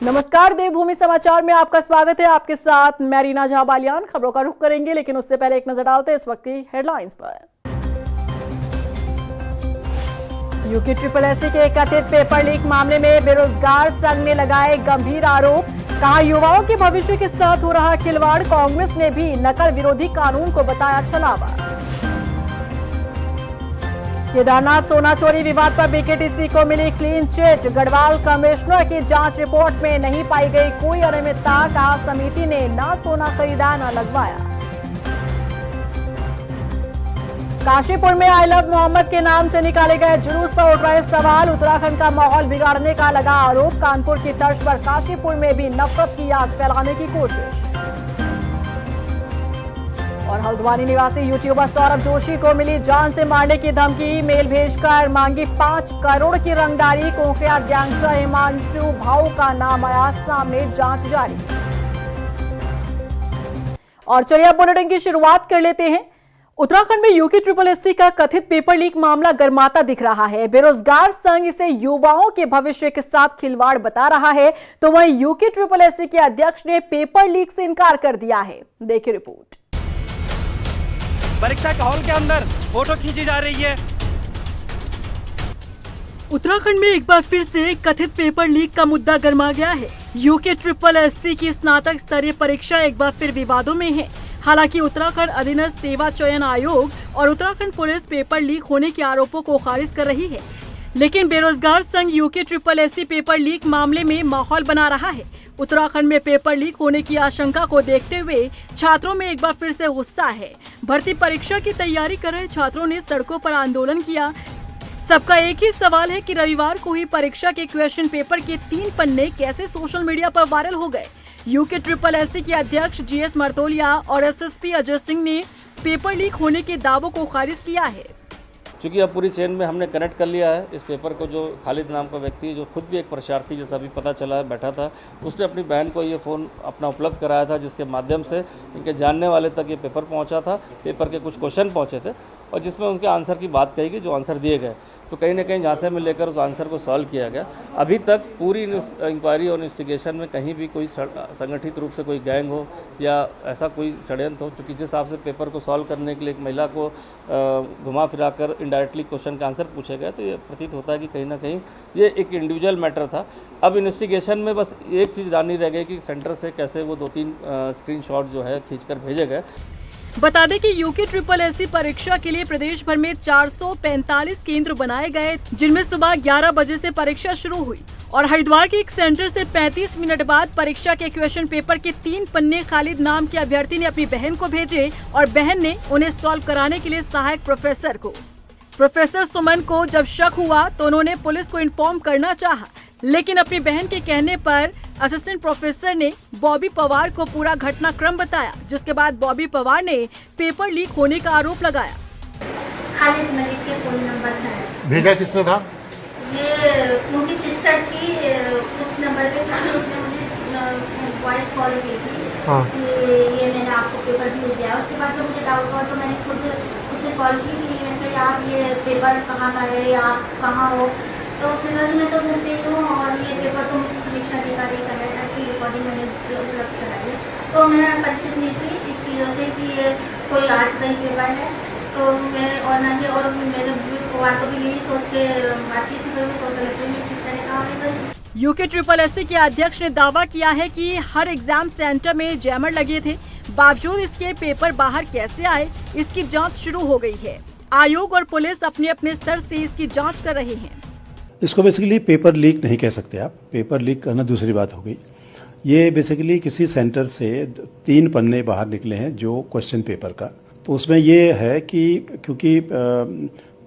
नमस्कार, देवभूमि समाचार में आपका स्वागत है। आपके साथ मैं रीना झा बालियान। खबरों का रुख करेंगे, लेकिन उससे पहले एक नजर डालते हैं इस वक्त की हेडलाइंस पर। यूके SSS के कथित पेपर लीक मामले में बेरोजगार संघ ने लगाए गंभीर आरोप। कहा, युवाओं के भविष्य के साथ हो रहा खिलवाड़। कांग्रेस ने भी नकल विरोधी कानून को बताया छलावा। केदारनाथ सोना चोरी विवाद पर BKTC को मिली क्लीन चिट। गढ़वाल कमिश्नर की जांच रिपोर्ट में नहीं पाई गई कोई अनियमितता। कहा, समिति ने न सोना खरीदा न लगवाया। काशीपुर में आई लव मोहम्मद के नाम से निकाले गए जुलूस पर उठ रहे सवाल। उत्तराखंड का माहौल बिगाड़ने का लगा आरोप। कानपुर की तर्ज पर काशीपुर में भी नफरत की आग फैलाने की कोशिश। और हल्द्वानी निवासी यूट्यूबर सौरभ जोशी को मिली जान से मारने की धमकी। मेल भेजकर मांगी 5 करोड़ की रंगदारी। कोंकरिया गैंगस्टर हिमांशु भाऊ का नाम आया सामने, जांच जारी। और चलिए अब बुलेटिन की शुरुआत कर लेते हैं। उत्तराखंड में यूके SSS का कथित पेपर लीक मामला गर्माता दिख रहा है। बेरोजगार संघ इसे युवाओं के भविष्य के साथ खिलवाड़ बता रहा है, तो वहीं यूके SSS के अध्यक्ष ने पेपर लीक से इनकार कर दिया है। देखिए रिपोर्ट। परीक्षा हॉल के अंदर फोटो खींची जा रही है। उत्तराखंड में एक बार फिर से कथित पेपर लीक का मुद्दा गर्मा गया है। यूके SSS की स्नातक स्तरीय परीक्षा एक बार फिर विवादों में है। हालांकि उत्तराखंड अधीनस्थ सेवा चयन आयोग और उत्तराखंड पुलिस पेपर लीक होने के आरोपों को खारिज कर रही है, लेकिन बेरोजगार संघ यूके SSS पेपर लीक मामले में माहौल बना रहा है। उत्तराखंड में पेपर लीक होने की आशंका को देखते हुए छात्रों में एक बार फिर से गुस्सा है। भर्ती परीक्षा की तैयारी कर रहे छात्रों ने सड़कों पर आंदोलन किया। सबका एक ही सवाल है कि रविवार को ही परीक्षा के क्वेश्चन पेपर के 3 पन्ने कैसे सोशल मीडिया पर वायरल हो गए। यूके SSS के अध्यक्ष GS मर्तोलिया और SSP अजय सिंह ने पेपर लीक होने के दावों को खारिज किया है। क्योंकि अब पूरी चेन में हमने कनेक्ट कर लिया है इस पेपर को। जो खालिद नाम का व्यक्ति जो खुद भी एक परीक्षार्थी जैसा भी पता चला है बैठा था, उसने अपनी बहन को ये फ़ोन अपना उपलब्ध कराया था, जिसके माध्यम से इनके जानने वाले तक ये पेपर पहुंचा था। पेपर के कुछ क्वेश्चन पहुंचे थे और जिसमें उनके आंसर की बात कही गई, जो आंसर दिए गए। तो कहीं ना कहीं झांसे में लेकर उस आंसर को सॉल्व किया गया। अभी तक पूरी इंक्वायरी और इन्वेस्टिगेशन में कहीं भी कोई संगठित रूप से कोई गैंग हो या ऐसा कोई षड्यंत्र हो, क्योंकि जिस हिसाब से पेपर को सॉल्व करने के लिए एक महिला को घुमा फिरा कर इनडायरेक्टली क्वेश्चन का आंसर पूछे गए, तो ये प्रतीत होता है कि कहीं ना कहीं ये एक इंडिविजुअल मैटर था। अब इन्वेस्टिगेशन में बस एक चीज़ जाननी रह गई कि सेंटर से कैसे वो 2-3 स्क्रीनशॉट जो है खींचकर भेजे गए। बता दें कि यूके SSS परीक्षा के लिए प्रदेश भर में 445 केंद्र बनाए गए, जिनमें सुबह 11 बजे से परीक्षा शुरू हुई और हरिद्वार के एक सेंटर से 35 मिनट बाद परीक्षा के क्वेश्चन पेपर के 3 पन्ने खालिद नाम के अभ्यर्थी ने अपनी बहन को भेजे और बहन ने उन्हें सॉल्व कराने के लिए सहायक प्रोफेसर सुमन को जब शक हुआ तो उन्होंने पुलिस को इन्फॉर्म करना चाहा, लेकिन अपनी बहन के कहने पर असिस्टेंट प्रोफेसर ने बॉबी पवार को पूरा घटनाक्रम बताया, जिसके बाद बॉबी पवार ने पेपर लीक होने का आरोप लगाया। खालिद मलिक के फोन नंबर से भेजा किसने था? ये उनकी सिस्टर थी, उस नंबर पे उसने मुझे वॉइस कॉल की थी। हाँ। ये मैंने आपको पेपर भेज दिया। उसके बाद जब मुझे डाउट हुआ तो मैंने खुद उसे कॉल की कि आप ये पेपर कहाँ का है या आप कहाँ हो, तो उसने कहा मैं तो घर पे हूँ और ये पेपर तो मुझे समीक्षा अधिकारी का है। ऐसी रिकॉर्डिंग मैंने उपलब्ध कराई है। तो मैं परिचित नहीं थी इस चीज़ों से कि ये कोई आज का ही पेपर है। तो मैं और ना ही और मैंने पवार को भी यही सोच के बात की थी, फिर मैं सोच रही थी सिस्टर ने कहा। यूके SSS के अध्यक्ष ने दावा किया है कि हर एग्जाम सेंटर में जैमर लगे थे, बावजूद इसके पेपर बाहर कैसे आए, इसकी जांच शुरू हो गई है। आयोग और पुलिस अपने अपने स्तर से इसकी जांच कर रहे हैं। इसको बेसिकली पेपर लीक नहीं कह सकते आप। पेपर लीक करना दूसरी बात हो गई। ये बेसिकली किसी सेंटर से 3 पन्ने बाहर निकले हैं जो क्वेश्चन पेपर का। तो उसमें ये है कि क्योंकि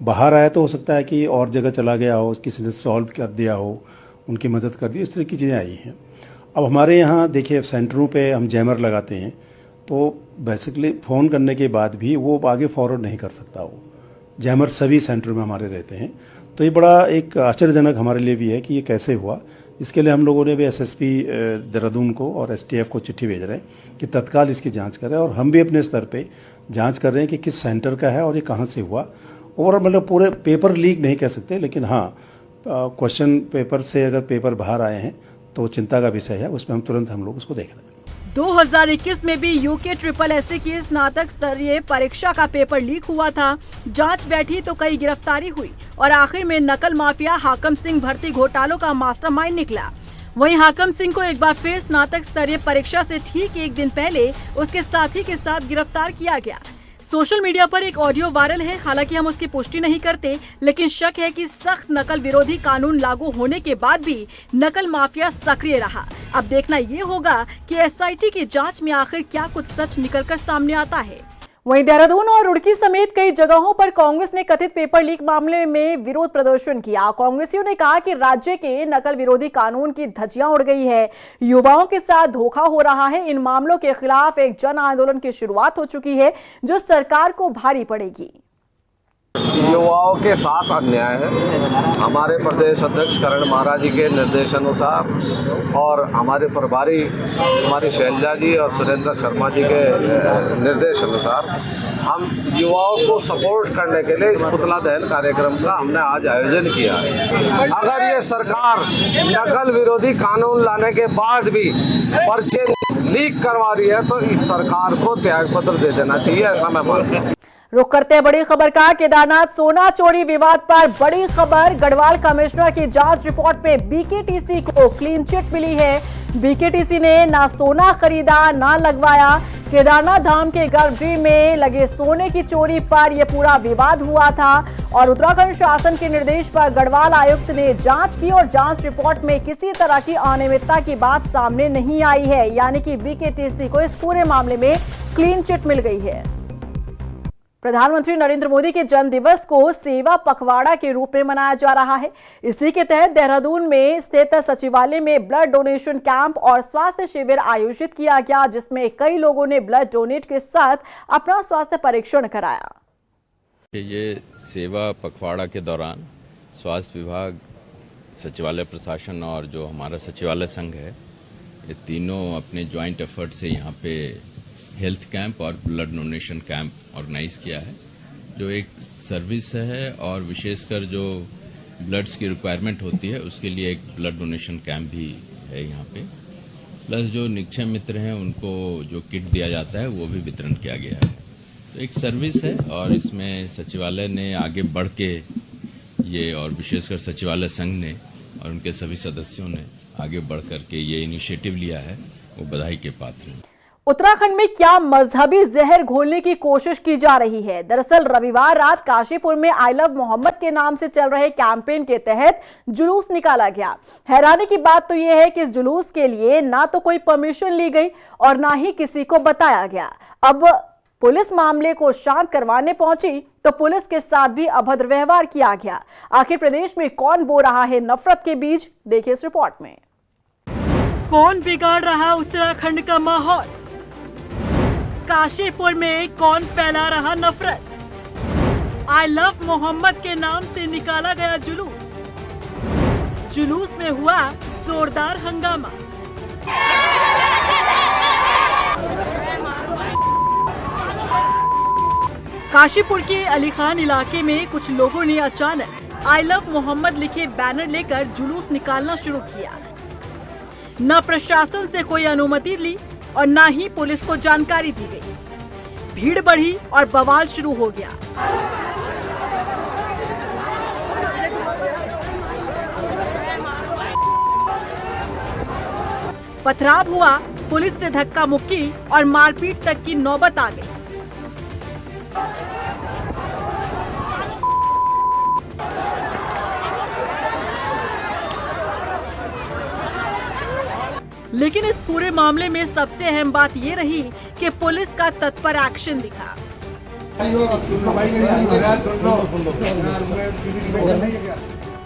बाहर आया तो हो सकता है कि और जगह चला गया हो, किसी ने सॉल्व कर दिया हो, उनकी मदद कर दी, इस तरह की चीज़ें आई हैं। अब हमारे यहाँ देखिए सेंटरों पे हम जैमर लगाते हैं, तो बेसिकली फ़ोन करने के बाद भी वो आगे फॉरवर्ड नहीं कर सकता। वो जैमर सभी सेंटर में हमारे रहते हैं। तो ये बड़ा एक आश्चर्यजनक हमारे लिए भी है कि ये कैसे हुआ। इसके लिए हम लोगों ने भी SSP देहरादून को और STF को चिट्ठी भेज रहे हैं कि तत्काल इसकी जांच करें, और हम भी अपने स्तर पे जांच कर रहे हैं कि किस सेंटर का है और ये कहाँ से हुआ। और मतलब पूरे पेपर लीक नहीं कह सकते, लेकिन हाँ क्वेश्चन पेपर से अगर पेपर बाहर आए हैं तो चिंता का विषय है, उसमें हम लोग उसको देख रहे हैं। 2021 में भी यूके SSSC की स्नातक स्तरीय परीक्षा का पेपर लीक हुआ था। जांच बैठी तो कई गिरफ्तारी हुई और आखिर में नकल माफिया हाकम सिंह भर्ती घोटालों का मास्टरमाइंड निकला। वहीं हाकम सिंह को एक बार फिर स्नातक स्तरीय परीक्षा से ठीक एक दिन पहले उसके साथी के साथ गिरफ्तार किया गया। सोशल मीडिया पर एक ऑडियो वायरल है, हालांकि हम उसकी पुष्टि नहीं करते, लेकिन शक है कि सख्त नकल विरोधी कानून लागू होने के बाद भी नकल माफिया सक्रिय रहा। अब देखना ये होगा कि SIT की जांच में आखिर क्या कुछ सच निकलकर सामने आता है। वहीं देहरादून और रुड़की समेत कई जगहों पर कांग्रेस ने कथित पेपर लीक मामले में विरोध प्रदर्शन किया। कांग्रेसियों ने कहा कि राज्य के नकल विरोधी कानून की धज्जियां उड़ गई है, युवाओं के साथ धोखा हो रहा है। इन मामलों के खिलाफ एक जन आंदोलन की शुरुआत हो चुकी है जो सरकार को भारी पड़ेगी। युवाओं के साथ अन्याय है। हमारे प्रदेश अध्यक्ष करण महाराज जी के निर्देशानुसार और हमारे प्रभारी हमारी शैलजा जी और सुरेंद्र शर्मा जी के निर्देशानुसार हम युवाओं को सपोर्ट करने के लिए इस पुतला दहन कार्यक्रम का हमने आज आयोजन किया है। अगर ये सरकार नकल विरोधी कानून लाने के बाद भी पर्चे लीक करवा रही है तो इस सरकार को त्यागपत्र दे देना चाहिए, ऐसा मैं मानता हूँ। रुक करते हैं बड़ी खबर का। केदारनाथ सोना चोरी विवाद पर बड़ी खबर। गढ़वाल कमिश्नर की जांच रिपोर्ट में BKTC को क्लीन चिट मिली है। BKTC ने ना सोना खरीदा ना लगवाया। केदारनाथ धाम के गर्भगृह में लगे सोने की चोरी पर यह पूरा विवाद हुआ था और उत्तराखंड शासन के निर्देश पर गढ़वाल आयुक्त ने जांच की और जांच रिपोर्ट में किसी तरह की अनियमितता की बात सामने नहीं आई है, यानी कि BKTC को इस पूरे मामले में क्लीन चिट मिल गई है। प्रधानमंत्री नरेंद्र मोदी के जन्म दिवस को सेवा पखवाड़ा के रूप में मनाया जा रहा है। इसी के तहत देहरादून में स्थित सचिवालय में ब्लड डोनेशन कैंप और स्वास्थ्य शिविर आयोजित किया गया, जिसमें कई लोगों ने ब्लड डोनेट के साथ अपना स्वास्थ्य परीक्षण कराया। ये सेवा पखवाड़ा के दौरान स्वास्थ्य विभाग, सचिवालय प्रशासन और जो हमारा सचिवालय संघ है, ये तीनों अपने ज्वाइंट एफर्ट से यहाँ पे हेल्थ कैंप और ब्लड डोनेशन कैंप ऑर्गेनाइज किया है, जो एक सर्विस है और विशेषकर जो ब्लड्स की रिक्वायरमेंट होती है उसके लिए एक ब्लड डोनेशन कैंप भी है यहाँ पे। प्लस जो निक्षय मित्र हैं उनको जो किट दिया जाता है वो भी वितरण किया गया है। तो एक सर्विस है और इसमें सचिवालय ने आगे बढ़ के ये और विशेषकर सचिवालय संघ ने और उनके सभी सदस्यों ने आगे बढ़ करके ये इनिशिएटिव लिया है, वो बधाई के पात्र हैं। उत्तराखंड में क्या मजहबी जहर घोलने की कोशिश की जा रही है? दरअसल रविवार रात काशीपुर में आई लव मोहम्मद के नाम से चल रहे कैंपेन के तहत जुलूस निकाला गया। हैरानी की बात तो यह है कि इस जुलूस के लिए ना तो कोई परमिशन ली गई और ना ही किसी को बताया गया। अब पुलिस मामले को शांत करवाने पहुंची तो पुलिस के साथ भी अभद्र व्यवहार किया गया। आखिर प्रदेश में कौन बो रहा है नफरत के बीज? देखिए इस रिपोर्ट में। कौन बिगाड़ रहा उत्तराखंड का माहौल? काशीपुर में कौन फैला रहा नफरत? आई लव मोहम्मद के नाम से निकाला गया जुलूस। जुलूस में हुआ जोरदार हंगामा। काशीपुर के अली खान इलाके में कुछ लोगों ने अचानक आई लव मोहम्मद लिखे बैनर लेकर जुलूस निकालना शुरू किया। न प्रशासन से कोई अनुमति ली और न ही पुलिस को जानकारी दी गई। भीड़ बढ़ी और बवाल शुरू हो गया। पथराव हुआ, पुलिस से धक्का मुक्की और मारपीट तक की नौबत आ गई। लेकिन इस पूरे मामले में सबसे अहम बात ये रही कि पुलिस का तत्पर एक्शन दिखा।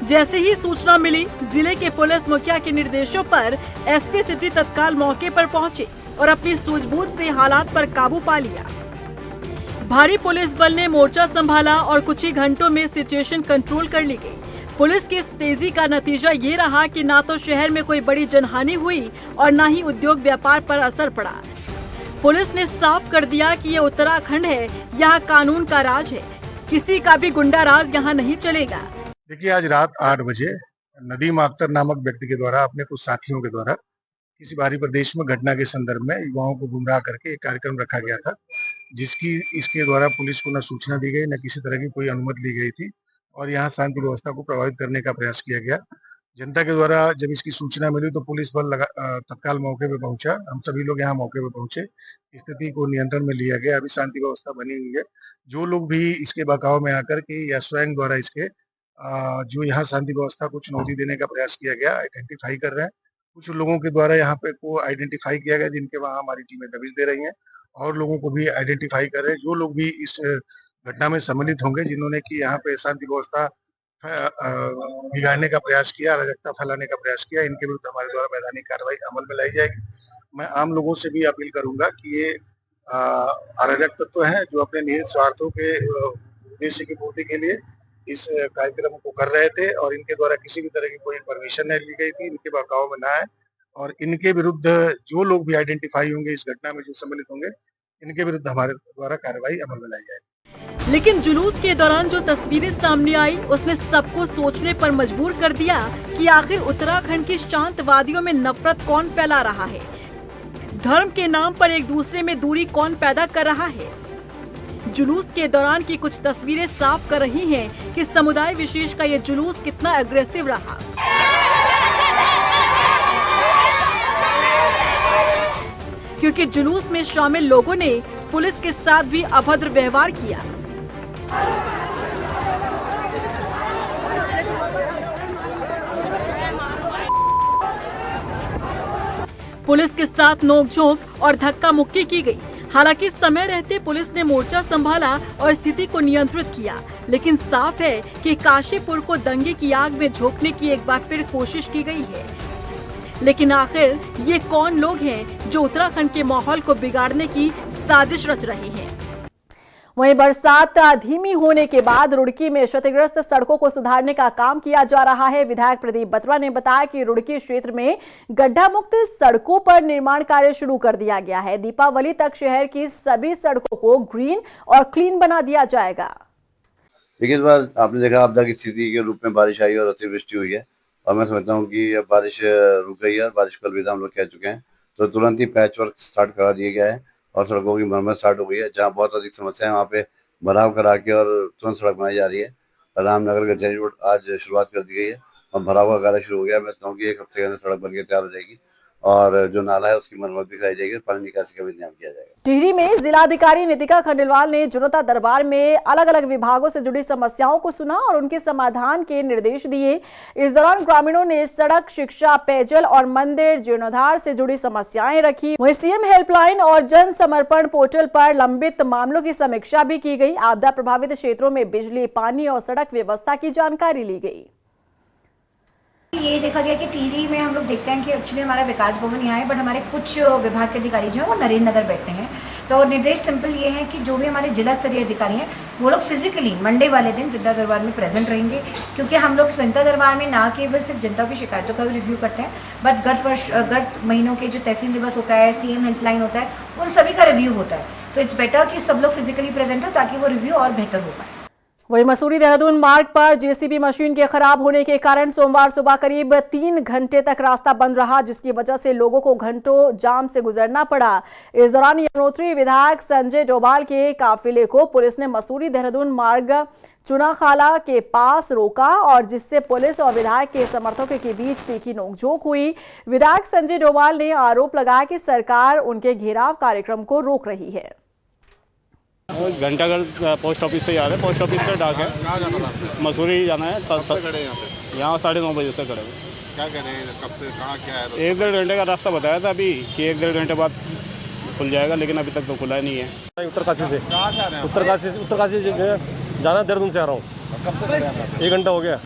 जैसे ही सूचना मिली, जिले के पुलिस मुखिया के निर्देशों पर एसपी सिटी तत्काल मौके पर पहुंचे और अपनी सूझबूझ से हालात पर काबू पा लिया। भारी पुलिस बल ने मोर्चा संभाला और कुछ ही घंटों में सिचुएशन कंट्रोल कर ली गई। पुलिस की इस तेजी का नतीजा ये रहा कि ना तो शहर में कोई बड़ी जनहानि हुई और ना ही उद्योग व्यापार पर असर पड़ा। पुलिस ने साफ कर दिया कि ये उत्तराखंड है, यहाँ कानून का राज है, किसी का भी गुंडा राज यहाँ नहीं चलेगा। देखिए, आज रात 8 बजे नदीम अख्तर नामक व्यक्ति के द्वारा अपने कुछ साथियों के द्वारा किसी बाहरी प्रदेश में घटना के संदर्भ में युवाओं को गुमराह करके एक कार्यक्रम रखा गया था, जिसकी इसके द्वारा पुलिस को न सूचना दी गई, न किसी तरह की कोई अनुमति ली गई थी और यहाँ शांति व्यवस्था को प्रभावित करने का प्रयास किया गया। जनता के द्वारा जब इसकी सूचना मिली तो पुलिस बल तत्काल मौके पे पहुंचा। हम सभी लोग यहाँ मौके पे पहुंचे, स्थिति को नियंत्रण में लिया गया। अभी शांति व्यवस्था बनी हुई है। जो लोग भी इसके बहकाव में आकर के या स्वयं द्वारा इसके जो यहाँ शांति व्यवस्था को चुनौती देने का प्रयास किया गया, आइडेंटिफाई कर रहे हैं। कुछ लोगों के द्वारा यहाँ पे को आइडेंटिफाई किया गया, जिनके वहाँ हमारी टीमें दबिश दे रही हैं, और लोगों को भी आइडेंटिफाई कर रहे हैं। जो लोग भी इस घटना में सम्मिलित होंगे, जिन्होंने कि यहाँ पे शांति व्यवस्था बिगाड़ने का प्रयास किया, अराजकता फैलाने का प्रयास किया, इनके विरुद्ध हमारे द्वारा वैधानिक कार्रवाई अमल में लाई जाएगी। मैं आम लोगों से भी अपील करूंगा कि ये अराजक तत्व हैं जो अपने निहित स्वार्थों के उद्देश्य की पूर्ति के लिए इस कार्यक्रम को कर रहे थे और इनके द्वारा किसी भी तरह की कोई परमिशन नहीं ली गई थी। इनके बहकाव में ना आए और इनके विरुद्ध जो लोग भी आइडेंटिफाई होंगे, इस घटना में जो सम्मिलित होंगे, इनके विरुद्ध हमारे द्वारा कार्रवाई अमल में लाई जाएगी। लेकिन जुलूस के दौरान जो तस्वीरें सामने आई उसने सबको सोचने पर मजबूर कर दिया कि आखिर उत्तराखंड की शांत वादियों में नफरत कौन फैला रहा है, धर्म के नाम पर एक दूसरे में दूरी कौन पैदा कर रहा है। जुलूस के दौरान की कुछ तस्वीरें साफ कर रही हैं कि समुदाय विशेष का ये जुलूस कितना एग्रेसिव रहा। क्योंकि जुलूस में शामिल लोगों ने पुलिस के साथ भी अभद्र व्यवहार किया। पुलिस के साथ नोकझोंक और धक्का मुक्की की गई। हालांकि समय रहते पुलिस ने मोर्चा संभाला और स्थिति को नियंत्रित किया, लेकिन साफ है कि काशीपुर को दंगे की आग में झोंकने की एक बार फिर कोशिश की गई है। लेकिन आखिर ये कौन लोग हैं जो उत्तराखंड के माहौल को बिगाड़ने की साजिश रच रहे हैं। वहीं बरसात धीमी होने के बाद रुड़की में क्षतिग्रस्त सड़कों को सुधारने का काम किया जा रहा है। विधायक प्रदीप बत्रा ने बताया कि रुड़की क्षेत्र में गड्ढा मुक्त सड़कों पर निर्माण कार्य शुरू कर दिया गया है। दीपावली तक शहर की सभी सड़कों को ग्रीन और क्लीन बना दिया जाएगा। देखिए, इस बार आपने देखा आपदा की स्थिति के रूप में बारिश आई और अतिवृष्टि हुई है और मैं समझता हूँ कि अब बारिश रुक गई है और बारिश को अलविदा हम लोग कह चुके हैं, तो तुरंत ही पैच वर्क स्टार्ट करा दिया गया है और सड़कों की मरम्मत स्टार्ट हो गई है। जहाँ बहुत अधिक समस्या है वहाँ पे भराव करा के और तुरंत सड़क बनाई जा रही है। रामनगर गज्जरी रोड आज शुरुआत कर दी गई है और भराव का कार्य शुरू हो गया। मैं समझता हूँ कि एक हफ्ते के अंदर सड़क बनकर तैयार हो जाएगी और जो नाला है उसकी मरम्मत भी कराई जाएगी, पानी निकासी का भी इंतजाम किया जाएगा। टिहरी में जिलाधिकारी नितिका खंडेलवाल ने जनता दरबार में अलग अलग विभागों से जुड़ी समस्याओं को सुना और उनके समाधान के निर्देश दिए। इस दौरान ग्रामीणों ने सड़क, शिक्षा, पेयजल और मंदिर जीर्णोद्धार से जुड़ी समस्याएं रखी। वहीं सीएम हेल्पलाइन और जन समर्पण पोर्टल पर लंबित मामलों की समीक्षा भी की गई। आपदा प्रभावित क्षेत्रों में बिजली, पानी और सड़क व्यवस्था की जानकारी ली गई। ये देखा गया कि टिहरी में हम लोग देखते हैं कि एक्चुअली हमारा विकास भवन यहाँ है, बट हमारे कुछ विभाग के अधिकारी जो हैं वो नरेंद्र नगर बैठते हैं। तो निर्देश सिंपल ये है कि जो भी हमारे जिला स्तरीय अधिकारी हैं वो लोग फिजिकली मंडे वाले दिन जनता दरबार में प्रेजेंट रहेंगे, क्योंकि हम लोग जनता दरबार में ना केवल सिर्फ जनता की शिकायतों का भी रिव्यू करते हैं, बट गत महीनों के जो तहसील दिवस होता है, सीएम हेल्पलाइन होता है, उन सभी का रिव्यू होता है। तो इट्स बेटर कि सब लोग फिजिकली प्रेजेंट हो ताकि वो रिव्यू और बेहतर हो पाए। वहीं मसूरी देहरादून मार्ग पर जेसीबी मशीन के खराब होने के कारण सोमवार सुबह करीब 3 घंटे तक रास्ता बंद रहा, जिसकी वजह से लोगों को घंटों जाम से गुजरना पड़ा। इस दौरान यमुनोत्री विधायक संजय डोभाल के काफिले को पुलिस ने मसूरी देहरादून मार्ग चुनाखाला के पास रोका और जिससे पुलिस और विधायक के समर्थकों के बीच तीखी नोकझोंक हुई। विधायक संजय डोभाल ने आरोप लगाया कि सरकार उनके घेराव कार्यक्रम को रोक रही है। घंटाघर पोस्ट ऑफिस से जा रहे हैं, पोस्ट ऑफिस का डाक है। कहाँ जाना था? मसूरी जाना है। कब से खड़े यहाँ पे? यहाँ 9:30 बजे से खड़े हैं। क्या कह रहे हैं, कब से कहाँ क्या है? 1-1.5 घंटे का रास्ता बताया था अभी कि 1-1.5 घंटे बाद खुल जाएगा, लेकिन अभी तक तो खुला नहीं है। उत्तरकाशी से कहाँ जा रहे हैं? उत्तरकाशी जाना, देहरादून से आ रहा हूँ। कब से खड़े हैं? 1 घंटा हो गया।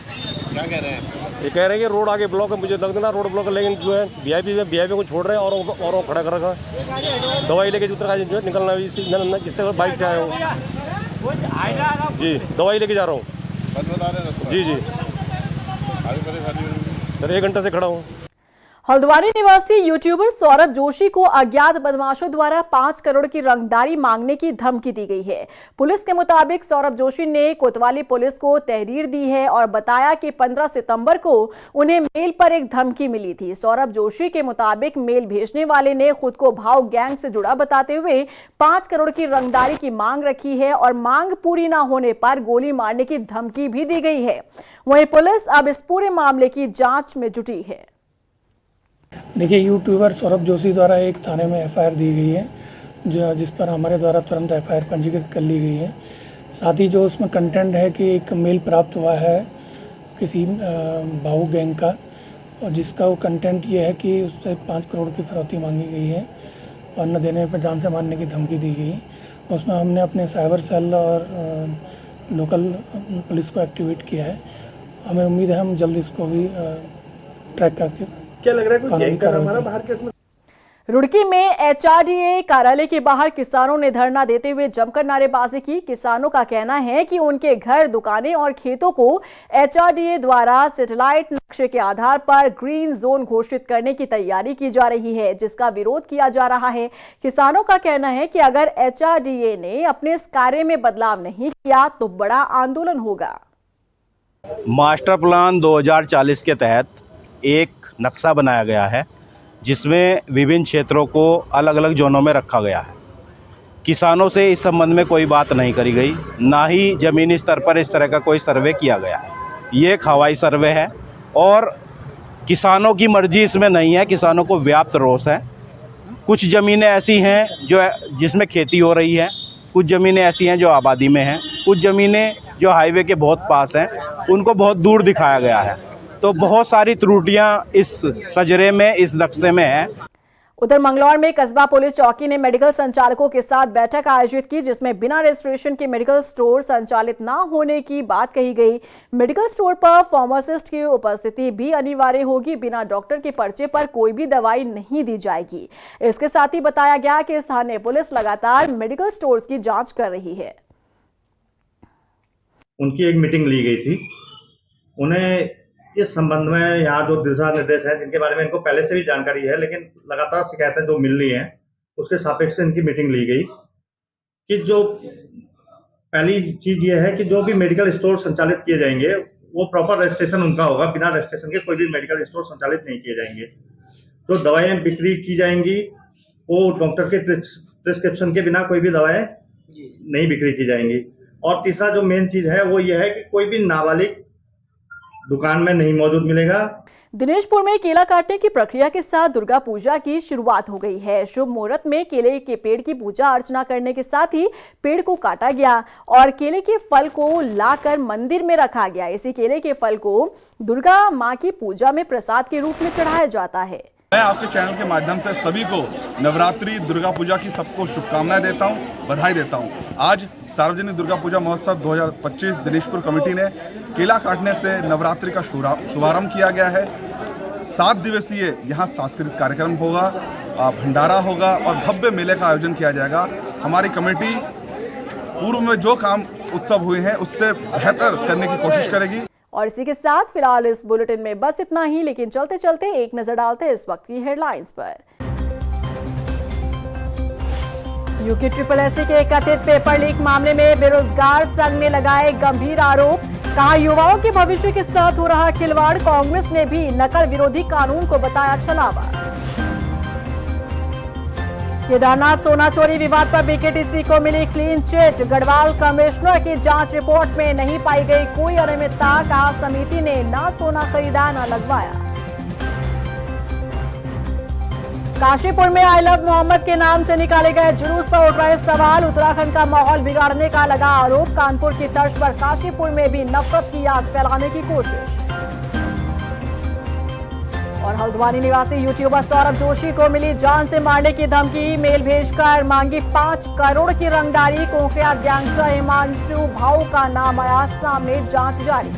क्या कह रहे हैं? ये कह रहे हैं कि रोड आगे ब्लॉक है, मुझे लग देना रोड ब्लॉक है, लेकिन जो है वीआईपी को छोड़ रहे हैं और वो खड़ा कर रखा है। दवाई लेके उत्तरकाशी जो है निकलना, इससे बाइक से आया हूँ जी, दवाई लेके जा रहा हूँ। जी जी, 1 घंटे से खड़ा हूँ। हल्द्वानी निवासी यूट्यूबर सौरभ जोशी को अज्ञात बदमाशों द्वारा 5 करोड़ की रंगदारी मांगने की धमकी दी गई है। पुलिस के मुताबिक सौरभ जोशी ने कोतवाली पुलिस को तहरीर दी है और बताया कि 15 सितंबर को उन्हें मेल पर एक धमकी मिली थी। सौरभ जोशी के मुताबिक मेल भेजने वाले ने खुद को भाव गैंग से जुड़ा बताते हुए 5 करोड़ की रंगदारी की मांग रखी है और मांग पूरी न होने पर गोली मारने की धमकी भी दी गई है। वहीं पुलिस अब इस पूरे मामले की जांच में जुटी है। देखिए, यूट्यूबर सौरभ जोशी द्वारा एक थाने में एफआईआर दी गई है, जिस पर हमारे द्वारा तुरंत एफआईआर पंजीकृत कर ली गई है। साथ ही जो उसमें कंटेंट है कि एक मेल प्राप्त हुआ है किसी भाऊ गैंग का, और जिसका वो कंटेंट ये है कि उससे 5 करोड़ की फिरौती मांगी गई है और न देने पर जान से मारने की धमकी दी गई। उसमें हमने अपने साइबर सेल और लोकल पुलिस को एक्टिवेट किया है। हमें उम्मीद है हम जल्द इसको भी ट्रैक करके क्या लग रहा है कोई गैंग कर हमारा बाहर केस में। रुड़की में एचआरडीए कार्यालय के बाहर किसानों ने धरना देते हुए जमकर नारेबाजी की। किसानों का कहना है कि उनके घर, दुकानें और खेतों को एचआरडीए द्वारा सैटेलाइट नक्शे के आधार पर ग्रीन जोन घोषित करने की तैयारी की जा रही है, जिसका विरोध किया जा रहा है। किसानों का कहना है कि अगर एचआरडीए ने अपने इस कार्य में बदलाव नहीं किया तो बड़ा आंदोलन होगा। मास्टर प्लान 2040 के तहत एक नक्शा बनाया गया है जिसमें विभिन्न क्षेत्रों को अलग अलग जोनों में रखा गया है। किसानों से इस संबंध में कोई बात नहीं करी गई, ना ही ज़मीनी स्तर पर इस तरह का कोई सर्वे किया गया है। ये एक हवाई सर्वे है और किसानों की मर्जी इसमें नहीं है। किसानों को व्याप्त रोष है। कुछ ज़मीनें ऐसी हैं जिसमें खेती हो रही है, कुछ ज़मीनें ऐसी हैं जो आबादी में हैं, कुछ ज़मीनें जो हाईवे के बहुत पास हैं उनको बहुत दूर दिखाया गया है। तो बहुत सारी त्रुटियां इस सजरे में, इस नक्शे में है। उधर मंगलौर में कस्बा पुलिस चौकी ने मेडिकल संचालकों के साथ बैठक आयोजित की, जिसमें बिना रजिस्ट्रेशन के मेडिकल स्टोर संचालित न होने की बात कही गई। मेडिकल स्टोर पर फार्मासिस्ट की उपस्थिति भी अनिवार्य होगी। बिना डॉक्टर के पर्चे पर कोई भी दवाई नहीं दी जाएगी। इसके साथ ही बताया गया कि स्थानीय पुलिस लगातार मेडिकल स्टोर्स की जाँच कर रही है। उनकी एक मीटिंग ली गई थी। उन्हें इस संबंध में यहाँ जो दिशा निर्देश हैं, जिनके बारे में इनको पहले से भी जानकारी है, लेकिन लगातार शिकायतें जो मिल रही हैं उसके सापेक्ष से इनकी मीटिंग ली गई कि जो पहली चीज़ ये है कि जो भी मेडिकल स्टोर संचालित किए जाएंगे वो प्रॉपर रजिस्ट्रेशन उनका होगा। बिना रजिस्ट्रेशन के कोई भी मेडिकल स्टोर संचालित नहीं किए जाएंगे। तो दवाएं बिक्री की जाएंगी वो डॉक्टर के प्रिस्क्रिप्शन के बिना कोई भी दवाएं नहीं बिक्री की जाएंगी। और तीसरा जो मेन चीज़ है वो ये है कि कोई भी नाबालिग दुकान में नहीं मौजूद मिलेगा। दिनेशपुर में केला काटने की प्रक्रिया के साथ दुर्गा पूजा की शुरुआत हो गई है। शुभ मुहूर्त में केले के पेड़ की पूजा अर्चना करने के साथ ही पेड़ को काटा गया और केले के फल को लाकर मंदिर में रखा गया। इसी केले के फल को दुर्गा मां की पूजा में प्रसाद के रूप में चढ़ाया जाता है। मैं आपके चैनल के माध्यम से सभी को नवरात्रि दुर्गा पूजा की सबको शुभकामनाएं देता हूं, बधाई देता हूं। आज सार्वजनिक दुर्गा पूजा महोत्सव 2025 दिनेशपुर कमेटी ने केला काटने से नवरात्रि का शुभारंभ किया गया है। 7 दिवसीय यहाँ सांस्कृतिक कार्यक्रम होगा, भंडारा होगा और भव्य मेले का आयोजन किया जाएगा। हमारी कमेटी पूर्व में जो काम उत्सव हुए हैं उससे बेहतर करने की कोशिश करेगी। और इसी के साथ फिलहाल इस बुलेटिन में बस इतना ही, लेकिन चलते चलते एक नजर डालते हैं इस वक्त की हेडलाइंस पर। यूके SSS के कथित पेपर लीक मामले में बेरोजगार संघ ने लगाए गंभीर आरोप। कहा, युवाओं के भविष्य के साथ हो रहा खिलवाड़। कांग्रेस ने भी नकल विरोधी कानून को बताया छलावा। केदारनाथ सोना चोरी विवाद पर BKTC को मिली क्लीन चिट। गढ़वाल कमिश्नर की जांच रिपोर्ट में नहीं पाई गई कोई अनियमितता। कहा, समिति ने न सोना खरीदा न लगवाया। काशीपुर में आई लव मोहम्मद के नाम से निकाले गए जुलूस पर उठ रहे सवाल। उत्तराखंड का माहौल बिगाड़ने का लगा आरोप। कानपुर की तर्ज पर काशीपुर में भी नफरत की आग फैलाने की कोशिश। और हल्द्वानी निवासी यूट्यूबर सौरभ जोशी को मिली जान से मारने की धमकी। मेल भेजकर मांगी 5 करोड़ की रंगदारी। कुख्यात गैंगस्टर हिमांशु भाऊ का नाम आया सामने, जांच जारी।